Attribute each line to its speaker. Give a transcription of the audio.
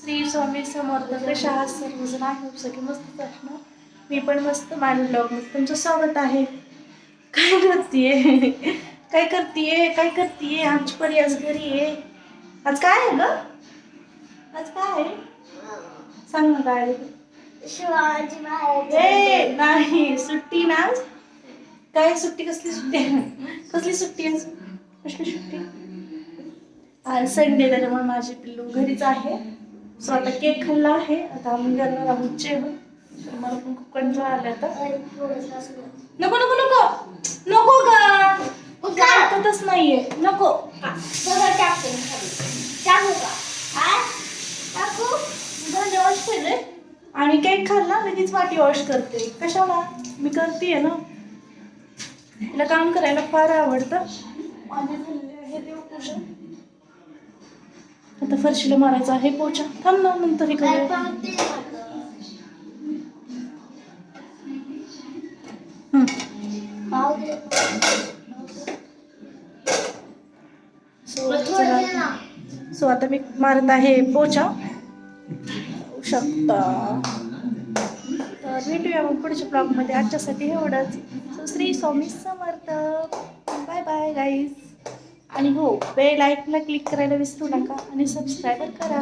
Speaker 1: श्री स्वामी समर्थ. कशा आहात सर्वजण? आहे सगळे मस्त असणार. मी पण मस्त. माझ्या ब्लॉगमध्ये तुमचं स्वागत आहे. काय करतीये? काय करतीये? काय करतीये? आमची परी आज घरी आहे. आज काय आहे ग? आज काय आहे? सांग ना काय आहे?
Speaker 2: शिवाजी महाराज.
Speaker 1: ए नाही, सुट्टी ना. काय सुट्टी? कसली सुट्टी? कसली सुट्टी आहे? कसली सुट्टी? आज संडे, त्याच्यामुळे माझी पिल्लू घरीच आहे. सो आता केक खाल्ला आहे. आता आम्ही करणार आहोत जेवण. तर मला पण खूप कंटाळा आला आता. नको नको नको नको का ऐकतच नाहीये. नको. भांडे वॉश केले आणि केक खाल्ला, लगेच वाटी वॉश करते. कशाला? मी करतेय ना. तिला काम करायला फार आवडतं. माझे झालेले आहे देवपूजा. आता फरशीला मारायचा आहे पोछा. थांब ना, नंतर हे करूया. सो आता मी मारत आहे पोछा. शकता. तर भेटूया मग पुढच्या ब्लॉगमध्ये. आजच्यासाठी एवढंच. So Shri Swami Samarth. Bye bye guys. आणि हो, बेल आयकॉनला क्लिक करायला विसरू नका आणि सबस्क्राईब करा.